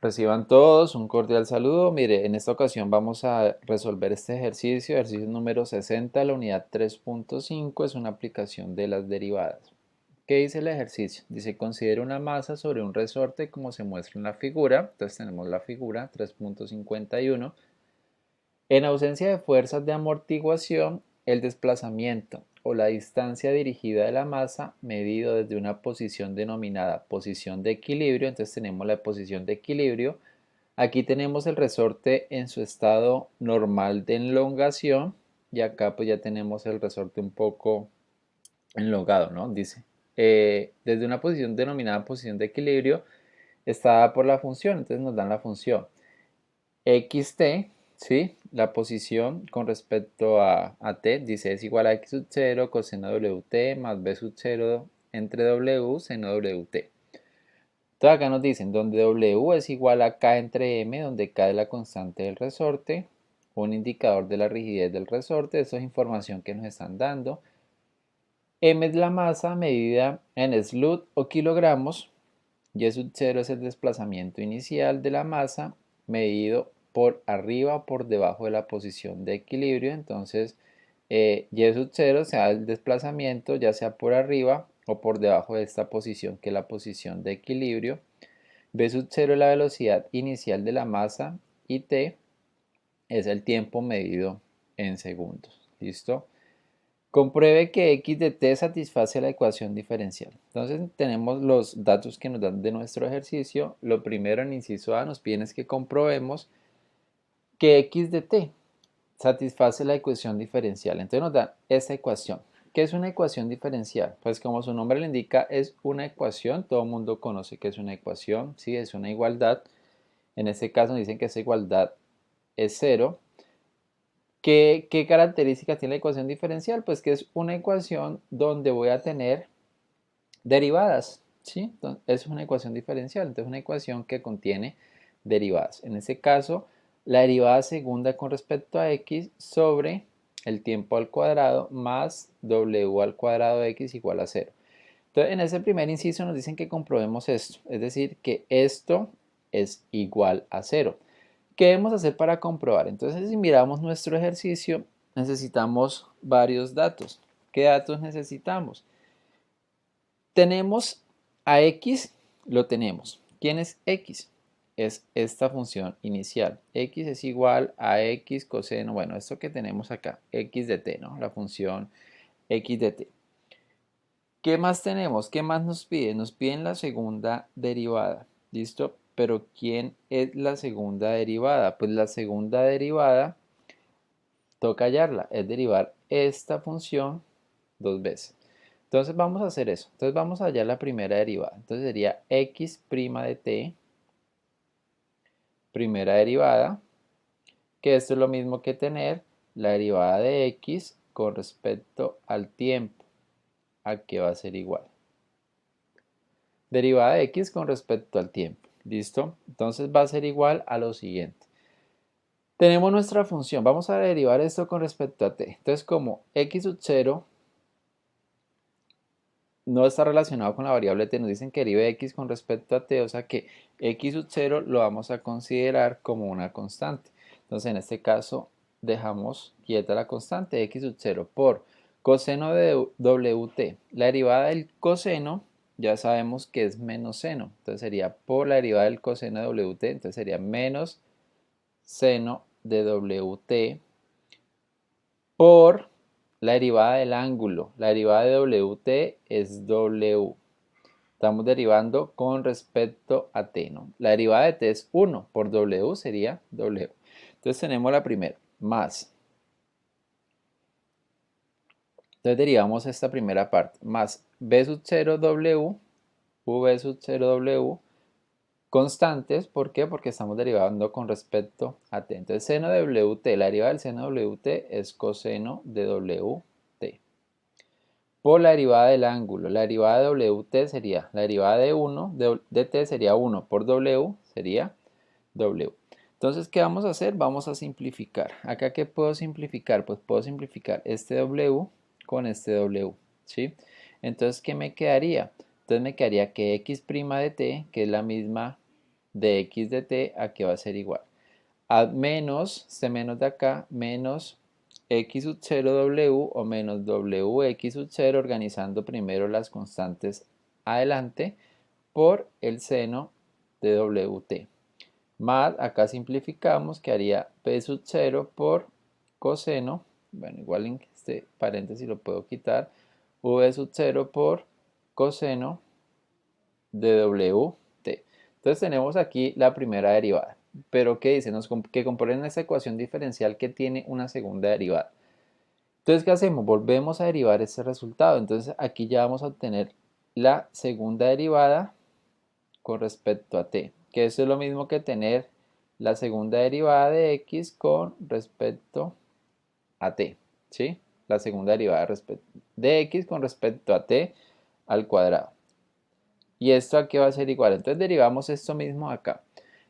Reciban todos un cordial saludo. Mire, en esta ocasión vamos a resolver este ejercicio número 60, la unidad 3.5 es una aplicación de las derivadas. ¿Qué dice el ejercicio? Dice, considera una masa sobre un resorte como se muestra en la figura. Entonces tenemos la figura 3.51. En ausencia de fuerzas de amortiguación, el desplazamiento o la distancia dirigida de la masa medido desde una posición denominada posición de equilibrio. Entonces tenemos la posición de equilibrio. Aquí tenemos el resorte en su estado normal de elongación y acá pues ya tenemos el resorte un poco enlongado, ¿no? Dice, desde una posición denominada posición de equilibrio está dada por la función, entonces nos dan la función xt, ¿sí? La posición con respecto a t, dice es igual a x sub 0 coseno wt más b sub 0 entre w seno wt. Entonces acá nos dicen donde W es igual a K entre M, donde K es la constante del resorte, un indicador de la rigidez del resorte, eso es información que nos están dando. M es la masa medida en slut o kilogramos, y sub 0 es el desplazamiento inicial de la masa medido por arriba o por debajo de la posición de equilibrio. Entonces, y sub 0 sea el desplazamiento ya sea por arriba o por debajo de esta posición que es la posición de equilibrio. B sub 0 es la velocidad inicial de la masa y t es el tiempo medido en segundos. ¿Listo? Compruebe que x de t satisface la ecuación diferencial. Entonces tenemos los datos que nos dan de nuestro ejercicio. Lo primero en inciso A nos piden es que comprobemos que x de t satisface la ecuación diferencial. Entonces nos dan esta ecuación. ¿Qué es una ecuación diferencial? Pues como su nombre le indica, es una ecuación. Todo el mundo conoce que es una ecuación, ¿sí? Es una igualdad. En este caso nos dicen que esa igualdad es cero. ¿Qué características tiene la ecuación diferencial? Pues que es una ecuación donde voy a tener derivadas, ¿sí? Entonces, es una ecuación diferencial, entonces una ecuación que contiene derivadas. En este caso, la derivada segunda con respecto a x sobre el tiempo al cuadrado más w al cuadrado de x igual a cero. Entonces, en ese primer inciso nos dicen que comprobemos esto, es decir, que esto es igual a cero. ¿Qué debemos hacer para comprobar? Entonces, si miramos nuestro ejercicio, necesitamos varios datos. ¿Qué datos necesitamos? Tenemos a x, lo tenemos. ¿Quién es x? Es esta función inicial. X es igual a x coseno, bueno, esto que tenemos acá, x de t, ¿no? La función x de t. ¿Qué más tenemos? ¿Qué más nos piden? Nos piden la segunda derivada. ¿Listo? Pero ¿quién es la segunda derivada? Pues la segunda derivada toca hallarla, es derivar esta función dos veces. Entonces vamos a hacer eso. Entonces vamos a hallar la primera derivada. Entonces sería x' de t, primera derivada, que esto es lo mismo que tener la derivada de x con respecto al tiempo, a que va a ser igual. Derivada de x con respecto al tiempo. ¿Listo? Entonces va a ser igual a lo siguiente. Tenemos nuestra función. Vamos a derivar esto con respecto a t. Entonces como x sub 0 no está relacionado con la variable t, nos dicen que derive x con respecto a t, o sea que x sub 0 lo vamos a considerar como una constante. Entonces en este caso dejamos quieta la constante x sub 0 por coseno de wt. La derivada del coseno ya sabemos que es menos seno, entonces sería por la derivada del coseno de wt, entonces sería menos seno de wt por la derivada del ángulo. La derivada de wt es w. Estamos derivando con respecto a t, ¿no? La derivada de t es 1 por w sería w. Entonces tenemos la primera, más. Entonces derivamos esta primera parte, más b sub 0 w, v sub 0 w, constantes. ¿Por qué? Porque estamos derivando con respecto a t. Entonces seno de wt, la derivada del seno de wt es coseno de wt. Por la derivada del ángulo, la derivada de wt sería, la derivada de 1 de t sería 1 por w, sería w. Entonces, ¿qué vamos a hacer? Vamos a simplificar. ¿Acá qué puedo simplificar? Pues puedo simplificar este w con este w, ¿sí? Entonces, ¿qué me quedaría? Entonces me quedaría que x' de t, que es la misma de x de t, ¿a qué va a ser igual? A menos, este menos de acá, menos x sub 0 w o menos w x sub 0, organizando primero las constantes adelante, por el seno de wt. Más, acá simplificamos, que haría p sub 0 por coseno, bueno, igual en este paréntesis lo puedo quitar, v sub 0 por coseno de wt. Entonces tenemos aquí la primera derivada. Pero ¿qué dice? Que componen esta ecuación diferencial que tiene una segunda derivada. Entonces, ¿qué hacemos? Volvemos a derivar este resultado. Entonces aquí ya vamos a obtener la segunda derivada con respecto a t, que eso es lo mismo que tener la segunda derivada de x con respecto a t, ¿sí? La segunda derivada de x con respecto a t al cuadrado. ¿Y esto a qué va a ser igual? Entonces derivamos esto mismo acá.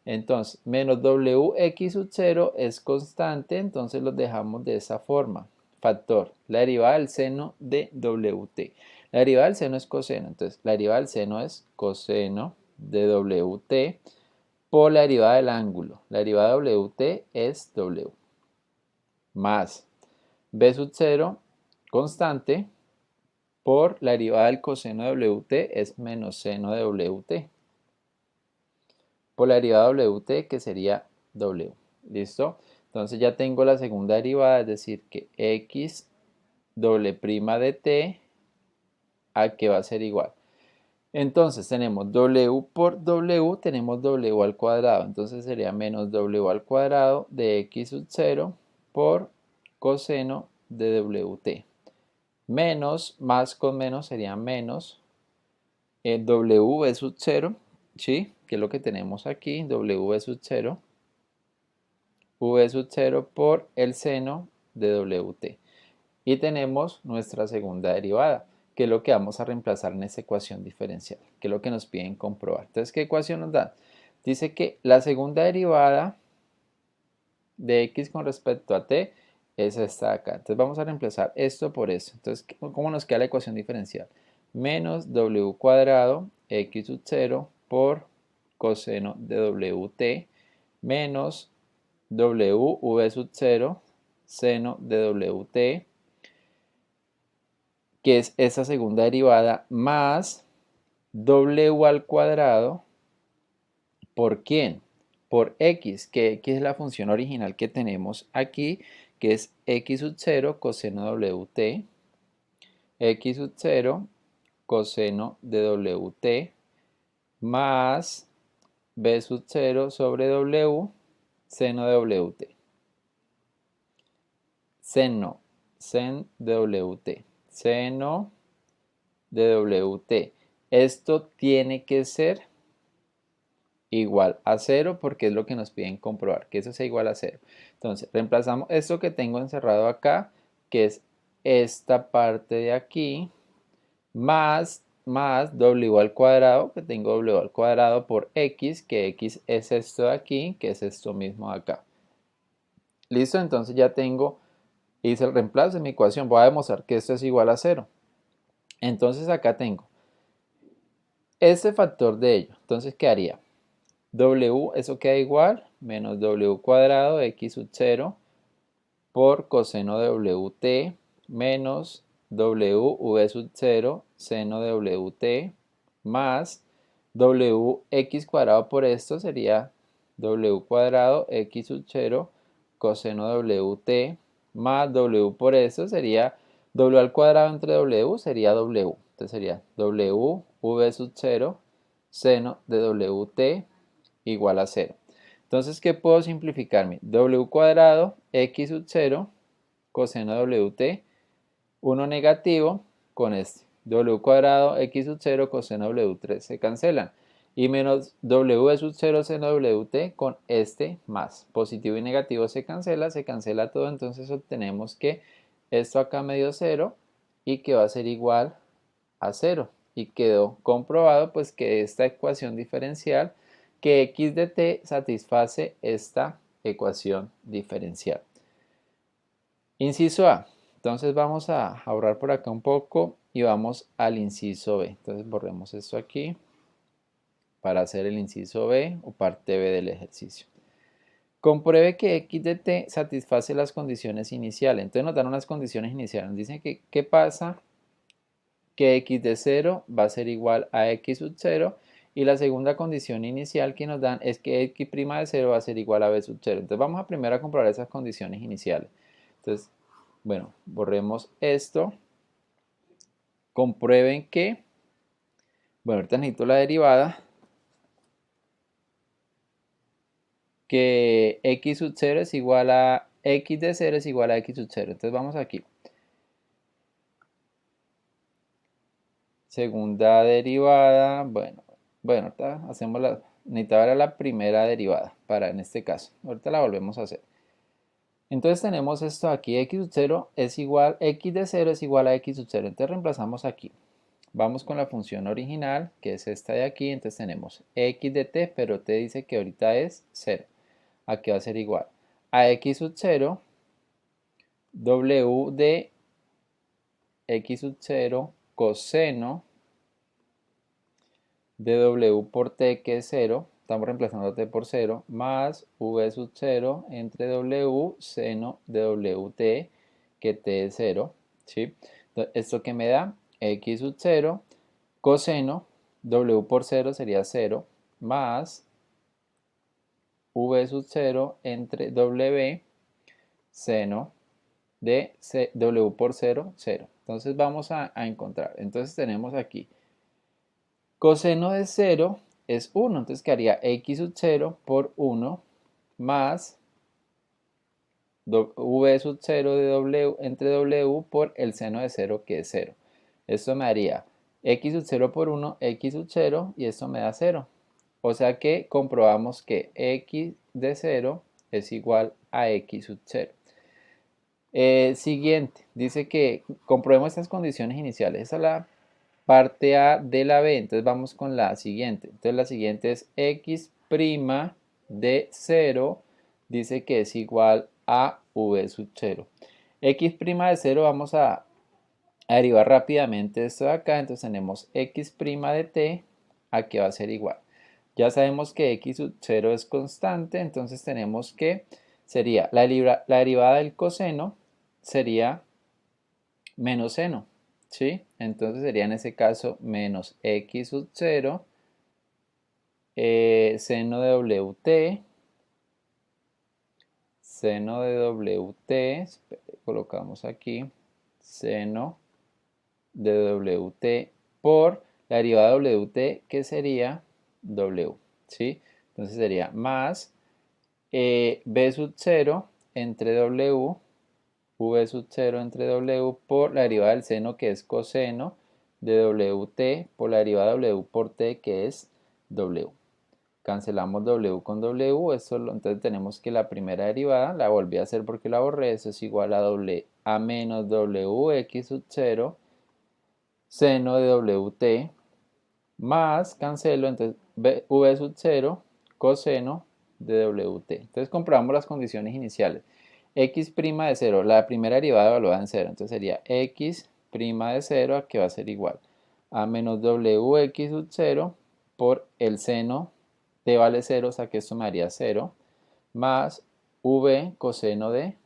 Entonces, menos wx sub 0 es constante, entonces lo dejamos de esa forma. Factor, la derivada del seno de wt. La derivada del seno es coseno, entonces la derivada del seno es coseno de wt por la derivada del ángulo. La derivada de wt es w. Más b sub 0, constante, por la derivada del coseno de wt es menos seno de wt. Por la derivada de wt, que sería w. ¿Listo? Entonces ya tengo la segunda derivada, es decir, que x doble prima de t, ¿a qué va a ser igual? Entonces tenemos w por w, tenemos w al cuadrado. Entonces sería menos w al cuadrado de x sub 0 por coseno de wt. Menos, más con menos sería menos w sub 0, ¿sí? Que es lo que tenemos aquí, w sub 0, v sub 0 por el seno de wt. Y tenemos nuestra segunda derivada, que es lo que vamos a reemplazar en esta ecuación diferencial, que es lo que nos piden comprobar. Entonces, ¿qué ecuación nos da? Dice que la segunda derivada de x con respecto a t es esta de acá. Entonces vamos a reemplazar esto por eso. Entonces, ¿cómo nos queda la ecuación diferencial? Menos w cuadrado x sub 0 por coseno de wt menos w sub 0 seno de wt, que es esa segunda derivada, más w al cuadrado, ¿por quién? Por x, que x es la función original que tenemos aquí, que es x sub 0 coseno wt, x sub 0 coseno de wt, más b sub 0 sobre w, seno de wt. Seno, sen de wt, seno de wt. Esto tiene que ser igual a 0 porque es lo que nos piden comprobar, que eso sea igual a 0. Entonces, reemplazamos esto que tengo encerrado acá, que es esta parte de aquí, más w al cuadrado, que tengo w al cuadrado por x, que x es esto de aquí, que es esto mismo de acá. ¿Listo? Entonces ya tengo, hice el reemplazo de mi ecuación, voy a demostrar que esto es igual a 0. Entonces acá tengo este factor de ello. Entonces, ¿qué haría? W, eso queda igual, menos w cuadrado x sub 0 por coseno de wt menos w sub 0 seno de wt más wx cuadrado por esto sería w cuadrado x sub 0 coseno de wt más w por esto sería w al cuadrado entre w sería w. Entonces sería w v sub 0 seno de wt igual a 0. Entonces, ¿qué puedo simplificarme? W cuadrado x sub 0 coseno de wt, 1 negativo con este. W cuadrado x sub 0 coseno de w3 se cancelan. Y menos w sub 0 seno de wt con este más. Positivo y negativo se cancela todo. Entonces obtenemos que esto acá me dio 0 y que va a ser igual a 0. Y quedó comprobado pues que esta ecuación diferencial, que x de t satisface esta ecuación diferencial. Inciso A. Entonces vamos a ahorrar por acá un poco y vamos al inciso B. Entonces borremos esto aquí. para hacer el inciso B o parte B del ejercicio. Compruebe que x de t satisface las condiciones iniciales. Entonces nos dan unas condiciones iniciales. Nos dicen que qué pasa que x de 0 va a ser igual a x sub 0 y la segunda condición inicial que nos dan es que x' de 0 va a ser igual a b sub 0. Entonces vamos a primero a comprobar esas condiciones iniciales. Entonces, bueno, borremos esto. Comprueben que, bueno, ahorita necesito la derivada, que x sub 0 es igual a x de 0 es igual a x sub 0. Entonces vamos aquí. Segunda derivada, bueno, ahorita hacemos necesitaba la primera derivada para en este caso. Ahorita la volvemos a hacer. Entonces tenemos esto aquí, x sub 0 es igual, x de 0 es igual a x sub 0. Entonces reemplazamos aquí. Vamos con la función original, que es esta de aquí. Entonces tenemos x de t, pero t dice que ahorita es 0. Aquí va a ser igual a x sub 0, w de x sub 0 coseno de w por t, que es 0, estamos reemplazando t por 0, más v sub 0 entre w seno de wt, que t es 0, ¿sí? Entonces, ¿esto que me da? X sub 0 coseno, w por 0 sería 0, más v sub 0 entre w seno de w por 0, 0. Entonces vamos a encontrar. Entonces tenemos aquí coseno de 0 es 1, entonces quedaría x sub 0 por 1 más v sub 0 de w entre w por el seno de 0, que es 0. Esto me daría x sub 0 por 1, x sub 0, y esto me da 0. O sea que comprobamos que x de 0 es igual a x sub 0. Siguiente, dice que comprobemos estas condiciones iniciales. Esa es la parte A de la B. Entonces vamos con la siguiente. Entonces la siguiente es x' de 0, dice que es igual a v sub 0. X' de 0 vamos a derivar rápidamente esto de acá. Entonces tenemos x' de t, aquí va a ser igual. Ya sabemos que x sub 0 es constante, entonces tenemos que sería la derivada del coseno sería menos seno, ¿sí? Entonces sería en ese caso menos x sub 0 seno de wt, colocamos aquí, seno de wt por la derivada de wt, que sería w, ¿sí? Entonces sería más b sub 0 entre w, v sub 0 entre w por la derivada del seno, que es coseno de wt, por la derivada de w por t, que es w. Cancelamos w con w, entonces tenemos que la primera derivada, la volví a hacer porque la borré, eso es igual a menos wx sub 0 seno de wt más, cancelo, entonces v sub 0 coseno de wt. Entonces comprobamos las condiciones iniciales. X' de 0, la primera derivada evaluada en 0, entonces sería x' de 0, que va a ser igual a menos wx sub 0 por el seno t vale 0, o sea que esto me daría 0, más v coseno de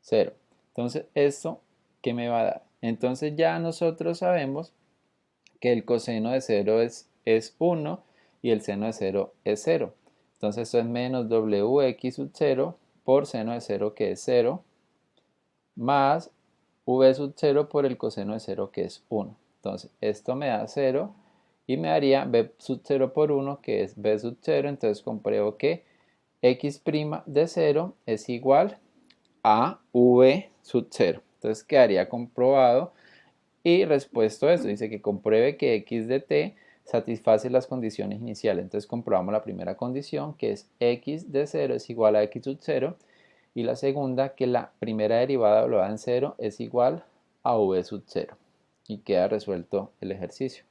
0. Entonces, ¿esto qué me va a dar? Entonces ya nosotros sabemos que el coseno de 0 es 1 y el seno de 0 es 0. Entonces esto es menos wx sub 0 por seno de 0, que es 0, más v sub 0 por el coseno de 0, que es 1. Entonces esto me da 0 y me daría b sub 0 por 1, que es b sub 0. Entonces compruebo que x' de 0 es igual a v sub 0. Entonces quedaría comprobado. Y respuesto a esto, dice que compruebe que x de t satisface las condiciones iniciales. Entonces comprobamos la primera condición, que es x de 0 es igual a x sub 0. Y la segunda, que la primera derivada evaluada en 0 es igual a v sub 0. Y queda resuelto el ejercicio.